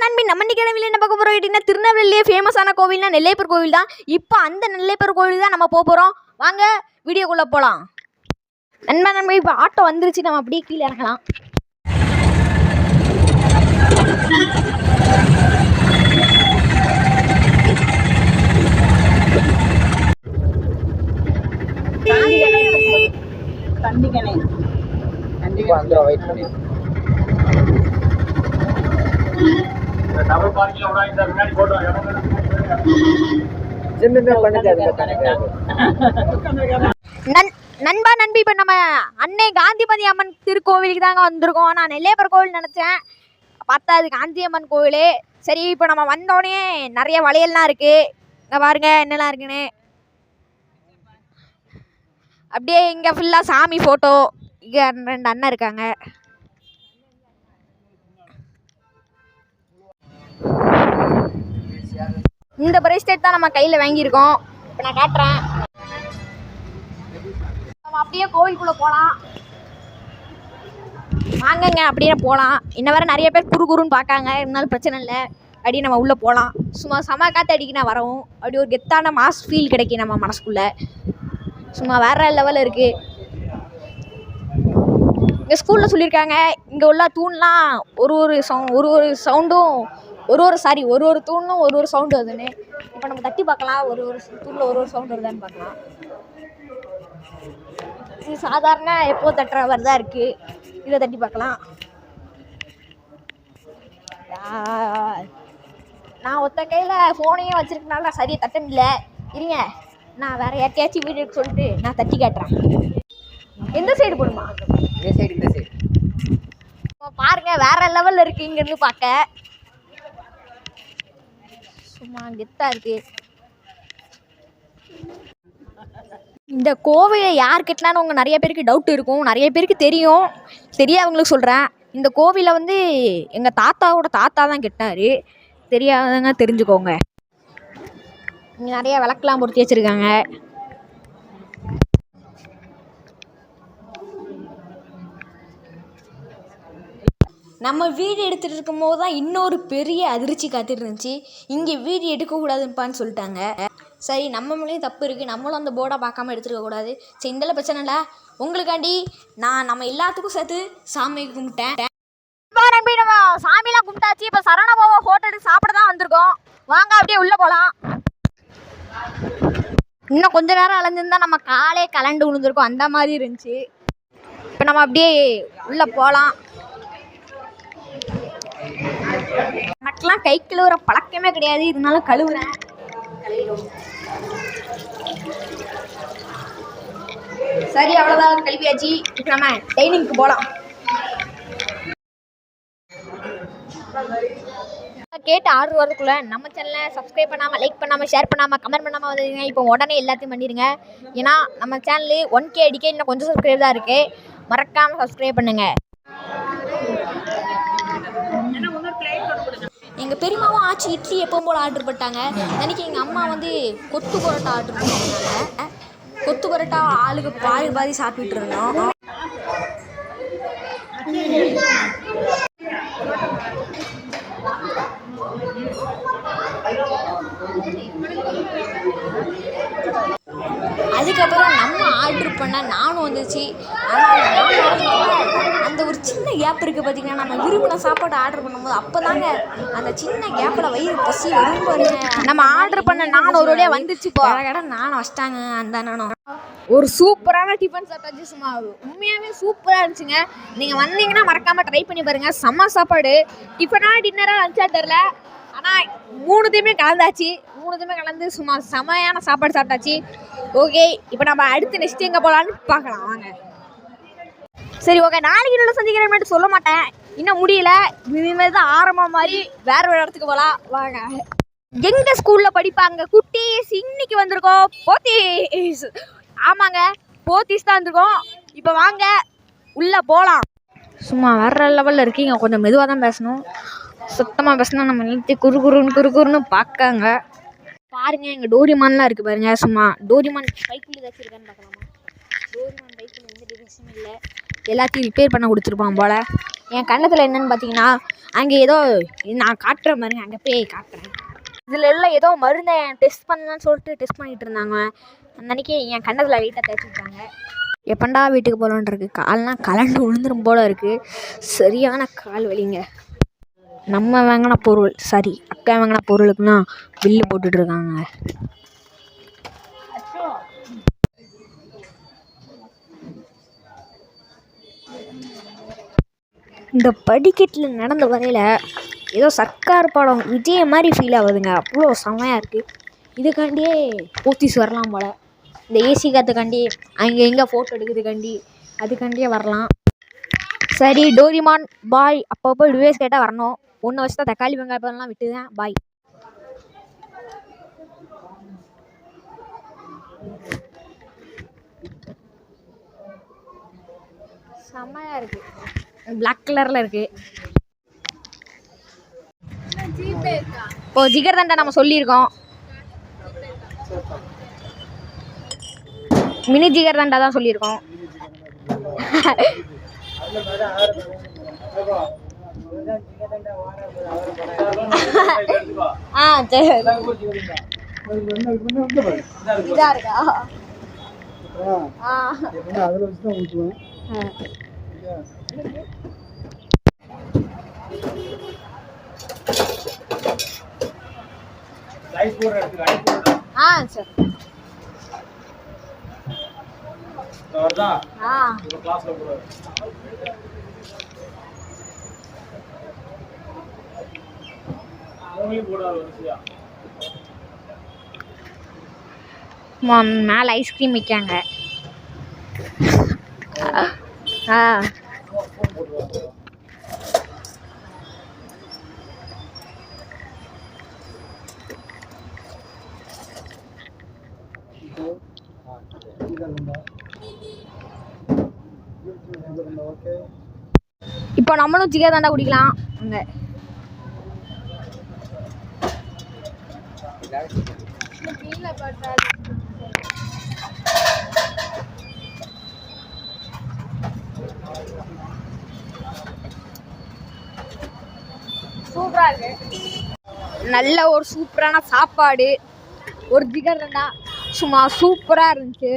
நண்பி நம்ம கிழமையில என்ன பார்க்க போகிறோம் கேட்டிங்கன்னா, திருநெல்வேலியே ஃபேமஸான கோவில்னா நெல்லையப்பர் கோவில் தான். இப்போ அந்த நெல்லையப்பர் கோவில் தான் நம்ம போக போகிறோம். வாங்க வீடியோக்குள்ளே போகலாம். நண்பி இப்போ ஆட்டோ வந்துருச்சு, நம்ம அப்படியே கீழே இறங்கலாம். கண்டிப்பா வந்துடும், வெயிட் பண்ணி. நண்பா நண்பி இப்போ நம்ம அன்னை காந்திமதி அம்மன் திருக்கோவிலுக்கு தாங்க வந்திருக்கோம். நான் நெல்லையப்பர் கோவில் நினச்சேன், பார்த்தா அது காந்தி அம்மன் கோவில். சரி, இப்போ நம்ம வந்தோடனே நிறைய வளையல்லாம் இருக்குது. இங்கே பாருங்க என்னெல்லாம் இருக்குன்னு. அப்படியே இங்கே ஃபுல்லாக சாமி ஃபோட்டோ. இங்கே 2 அண்ணன் இருக்காங்க. இந்த பிரேஸ்லெட் தான் நம்ம கையில் வாங்கியிருக்கோம். இப்போ நான் காட்டுறேன். நம்ம அப்படியே கோவிலுக்குள்ளே போகலாம். வாங்கங்க அப்படியே போகலாம். இன்ன வரை நிறைய பேர் குறுன்னு பார்க்காங்க, இருந்தாலும் பிரச்சனை இல்லை. அப்படியே நம்ம உள்ளே போகலாம். சும்மா செம காற்று அடிக்கினா வரவும் அப்படி ஒரு கெத்தான மாஸ் ஃபீல் கிடைக்கும் நம்ம மனசுக்குள்ளே. சும்மா வேற லெவலில் இருக்குது. இங்கே ஸ்கூலில் சொல்லியிருக்காங்க, இங்கே உள்ள தூண்லாம் ஒரு சவுண்டும் ஒரு தூணும் ஒரு சவுண்டு வருதுன்னு. இப்போ நம்ம தட்டி பார்க்கலாம், ஒரு தூணில் ஒரு சவுண்டு வருதான்னு பார்க்கலாம். இது சாதாரண எப்போ தட்டுற மாதிரி தான் இருக்குது. இதை தட்டி பார்க்கலாம். நான் ஒத்த கையில் ஃபோனையும் வச்சுருக்கனால நான் சரியாக தட்ட முடியல. இருங்க, நான் வேறு யார்ட்டையாச்சும் வீடியோ சொல்லிட்டு நான் தட்டி காட்டுறேன். எந்த சைடு போடுமா? இந்த சைடு. பாருங்க வேற லெவலில் இருக்குது. இங்கேருந்து பார்க்க சும்மா கெத்தாக இருக்குது. இந்த கோவிலை யார் கட்டினான்னு உங்கள் நிறைய பேருக்கு டவுட் இருக்கும், நிறைய பேருக்கு தெரியும். தெரியாதவங்களுக்கு சொல்கிறேன். இந்த கோவிலை வந்து எங்கள் தாத்தாவோட தாத்தா தான் கட்டினார். தெரியாதவங்க தெரிஞ்சுக்கோங்க. இங்கே நிறைய விளக்கெலாம் பொருத்தி வச்சுருக்காங்க. நம்ம வீடு எடுத்துகிட்டு இருக்கும்போது தான் இன்னொரு பெரிய அதிர்ச்சி காத்துட்டு இருந்துச்சு. இங்கே வீடு எடுக்கக்கூடாதுப்பான்னு சொல்லிட்டாங்க. சரி, நம்ம மேலேயும் தப்பு இருக்குது, நம்மளும் அந்த போர்டை பார்க்காம எடுத்துருக்கக்கூடாது. சரி, இந்தளவு பிரச்சனை இல்லை. உங்களுக்காண்டி நம்ம எல்லாத்துக்கும் சேர்த்து சாமி கும்பிட்டேன். நம்ம சாமியெலாம் கும்பிட்டாச்சு. இப்போ சரணபாவை ஹோட்டல் எடுத்து சாப்பிட தான் வந்திருக்கோம். வாங்க அப்படியே உள்ளே போகலாம். இன்னும் கொஞ்ச நேரம் அலைஞ்சிருந்தா நம்ம காலே கலண்டு விழுந்திருக்கோம், அந்த மாதிரி இருந்துச்சு. இப்போ நம்ம அப்படியே உள்ளே போகலாம். எனக்கெல்லாம் கை கழுவுற பழக்கமே கிடையாது, இருந்தாலும் கழுவுறேன். சரி, அவ்வளோதான், கழுவியாச்சு. இப்போ நம்ம டைனிங்க்கு போகலாம். கேட்டு ஆர்டர் வரதுக்குள்ளே நம்ம சேனலை சப்ஸ்கிரைப் பண்ணாமல், லைக் பண்ணாமல், ஷேர் பண்ணாமல், கமெண்ட் பண்ணாமல் வந்துடுங்க. இப்போ உடனே எல்லாத்தையும் பண்ணிடுங்க. ஏன்னா நம்ம சேனலு 1K அடிக்க இன்னும் கொஞ்சம் சப்ஸ்கிரைப் தான் இருக்குது. மறக்காமல் சப்ஸ்கிரைப் பண்ணுங்கள். எங்கள் பெரியம்மாவும் ஆச்சு இட்லி எப்பவும் போல் ஆர்டர் பண்ணிட்டாங்க. அன்றைக்கி எங்கள் அம்மா வந்து கொத்து பரோட்டா ஆர்டர் பண்ணிட்டாங்க. கொத்து பரோட்டா ஆளுக்கு பாதி சாப்பிட்டுட்டு இருந்தோம். அதுக்கப்புறம் நம்ம ஆர்டர் பண்ண நானும் வந்துச்சு. அந்த ஒரு சின்ன கேப் இருக்குது பார்த்தீங்கன்னா, நம்ம விரும்பின சாப்பாடு ஆர்டர் பண்ணும்போது அப்போ தாங்க அந்த சின்ன கேப்பில் வயிறு பசி வரும் பாருங்க. நம்ம ஆர்டர் பண்ண நானும் ஒரு வழியாக வந்துச்சு. கடை நானும் வச்சிட்டாங்க. அந்த நானும் ஒரு சூப்பரான டிஃபன் சாப்பிட்டாச்சு. சும்மா உண்மையாகவே சூப்பராக இருந்துச்சுங்க. நீங்கள் வந்தீங்கன்னா மறக்காமல் ட்ரை பண்ணி பாருங்கள். செம்ம சாப்பாடு. டிஃபனாக டின்னராக லஞ்சா தெரில, ஆனால் 3த்தையுமே கலந்தாச்சு. 3த்தையுமே கலந்து சும்மா செமையான சாப்பாடு சாப்பிட்டாச்சு. ஓகே, இப்போ நம்ம அடுத்து நெக்ஸ்ட் எங்கே போகலான்னு பார்க்கலாம் வாங்க. சரி, ஓகே, நாளைக்கு நல்லா சந்திக்கிற மாதிரி சொல்ல மாட்டேன், இன்னும் முடியல. இதுமாதிரி தான் ஆரம்பம் மாதிரி வேற ஒரு இடத்துக்கு போகலாம் வாங்க. எங்கள் ஸ்கூலில் படிப்பாங்க குட்டீஸ். இன்னைக்கு வந்திருக்கோம் போத்தீஸ். ஆமாங்க, போத்தீஸ் தான் வந்திருக்கோம். இப்போ வாங்க உள்ளே போகலாம். சும்மா வேற லெவலில் இருக்கீங்க. கொஞ்சம் மெதுவாக தான் பேசணும், சுத்தமாக பேசினா நம்ம நீட்டி குறுன்னு பார்க்காங்க. பாருங்க, எங்கள் டோரிமான்லாம் இருக்குது பாருங்க. சும்மா டோரிமான் பைக்கில் ஏதாச்சும் இருக்கான்னு பார்க்கலாமா? டோரிமான் பைக்கில் எந்த டிஃபெக்ஷனும் இல்லை, எல்லாத்தையும் ரிப்பேர் பண்ண கொடுத்துருப்பான் போல். என் கண்ணத்தில் என்னென்னு பார்த்தீங்கன்னா, அங்கே ஏதோ நான் காட்டுறேன் பாருங்க, அங்கே போய் காட்டுறேன். இதில் எல்லாம் ஏதோ மருந்தை டெஸ்ட் பண்ணலான்னு சொல்லிட்டு டெஸ்ட் பண்ணிகிட்டு இருந்தாங்க. அந்த அன்றைக்கி என் கண்ணத்தில் வெயிட்டாக தேய்ச்சி விட்டாங்க. எப்பண்டா வீட்டுக்கு போகலான் இருக்கு. கால்லாம் கலண்டு விழுந்துரும் போல் இருக்குது. சரியான கால் வலிங்க. நம்ம வாங்கின பொருள் சரி, அக்கா வாங்கின பொருளுக்குன்னா பில்லு போட்டுட்ருக்காங்க. இந்த படிக்கட்டில் நடந்த வரையில் ஏதோ சர்க்கார் படம் விஜய் மாதிரி ஃபீல் ஆகுதுங்க. அவ்வளோ செமையாக இருக்குது. இதுக்காண்டியே போத்தீஸ் வரலாம் போல். இந்த ஏசி காற்றுக்காண்டி அங்கே எங்கே ஃபோட்டோ எடுக்கிறதுக்காண்டி அதுக்காண்டியே வரலாம். சரி டோரிமான் பாய். அப்பப்போ டுவேஸ் கேட்டால் வரணும். 1 வருஷம் தக்காளி வெங்காயம்லாம் விட்டுதான் பாய். செம்மையாக இருக்குது. பிளாக் கலரில் இருக்குது. இப்போ ஜிகர் தண்டை நம்ம சொல்லியிருக்கோம். மினி ஜிகர் தண்டா தான் சொல்லியிருக்கோம். சரி இதா இருக்கா? சரி மேலே ஐஸ்கிரீம் விற்காங்க. இப்போ நம்மளும் ஜிகர் தண்டா குடிக்கலாம். அங்கே சூப்பரா இருக்கு. நல்ல ஒரு சூப்பரான சாப்பாடு, ஒரு ஜிகர் தண்டா சும்மா சூப்பராக இருந்துச்சு.